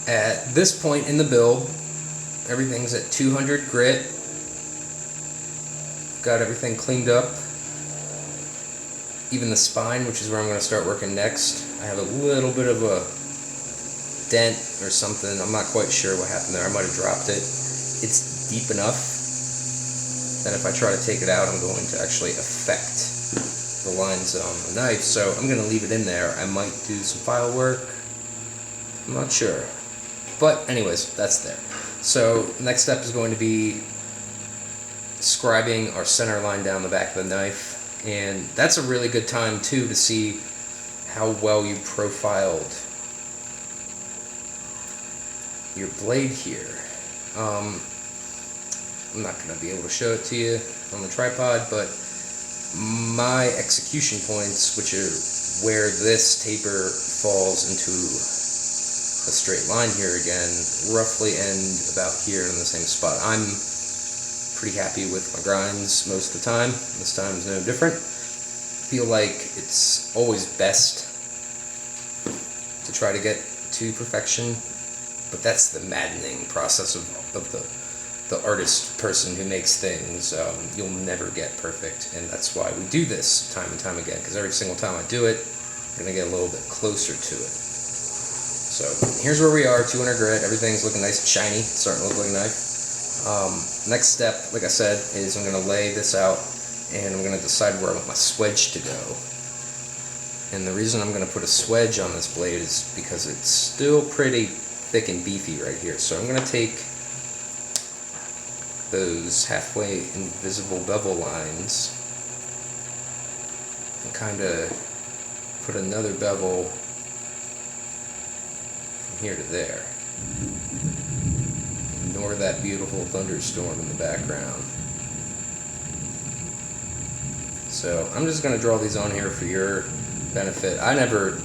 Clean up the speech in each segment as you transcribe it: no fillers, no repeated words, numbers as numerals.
At this point in the build, everything's at 200 grit. Got everything cleaned up. Even the spine, which is where I'm going to start working next, I have a little bit of a dent or something. I'm not quite sure what happened there. I might have dropped it. It's deep enough that if I try to take it out, I'm going to actually affect the lines on the knife. So I'm going to leave it in there. I might do some file work. I'm not sure. But anyways, that's there. So the next step is going to be scribing our center line down the back of the knife. And that's a really good time too to see how well you profiled your blade here. I'm not going to be able to show it to you on the tripod, but my execution points, which are where this taper falls into a straight line here again, roughly end about here in the same spot. I'm pretty happy with my grinds most of the time. This time is no different. Feel like it's always best to try to get to perfection, but that's the maddening process of the artist person who makes things. You'll never get perfect, and that's why we do this time and time again, because every single time I do it, I'm going to get a little bit closer to it. So here's where we are, 200 grit, everything's looking nice and shiny, it's starting to look like a knife. Next step, like I said, is I'm going to lay this out, and I'm going to decide where I want my swedge to go. And the reason I'm going to put a swedge on this blade is because it's still pretty thick and beefy right here. So I'm going to take those halfway invisible bevel lines and kind of put another bevel from here to there. Ignore that beautiful thunderstorm in the background. So I'm just going to draw these on here for your benefit. I never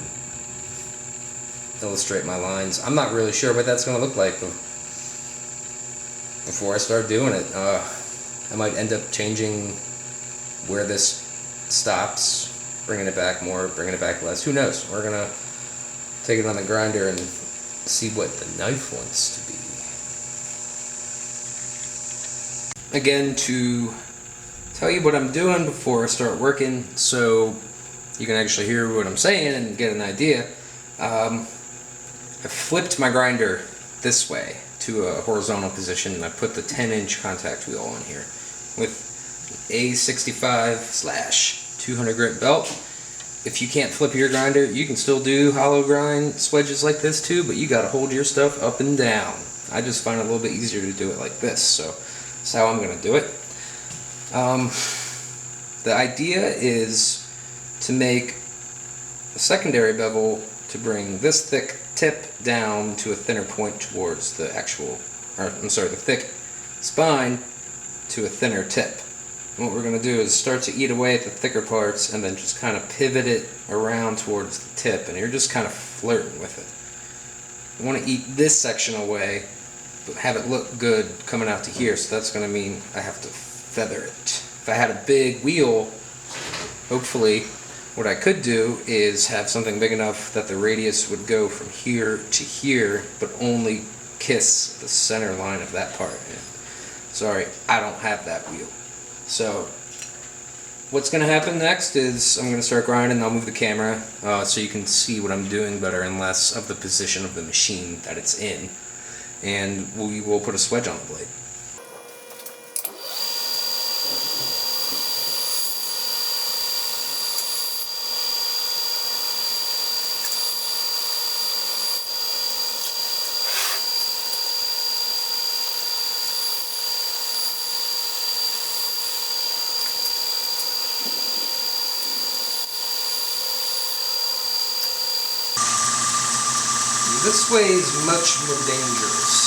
illustrate my lines. I'm not really sure what that's going to look like before I start doing it. I might end up changing where this stops, bringing it back more, bringing it back less. Who knows? We're going to take it on the grinder and see what the knife wants to be. Again, to tell you what I'm doing before I start working, so you can actually hear what I'm saying and get an idea. I flipped my grinder this way to a horizontal position, and I put the 10-inch contact wheel on here with a 65/200 grit belt. If you can't flip your grinder, you can still do hollow grind swedges like this too, but you got to hold your stuff up and down. I just find it a little bit easier to do it like this, so that's how I'm going to do it. The idea is to make a secondary bevel to bring this thick tip down to a thinner point towards the the thick spine to a thinner tip. And what we're going to do is start to eat away at the thicker parts and then just kind of pivot it around towards the tip, and you're just kind of flirting with it. I want to eat this section away, but have it look good coming out to here, so that's going to mean I have to feather it. If I had a big wheel, hopefully what I could do is have something big enough that the radius would go from here to here, but only kiss the center line of that part. Sorry, I don't have that wheel. So what's going to happen next is I'm going to start grinding. I'll move the camera so you can see what I'm doing better and less of the position of the machine that it's in. And we will put a swedge on the blade. This way is much more dangerous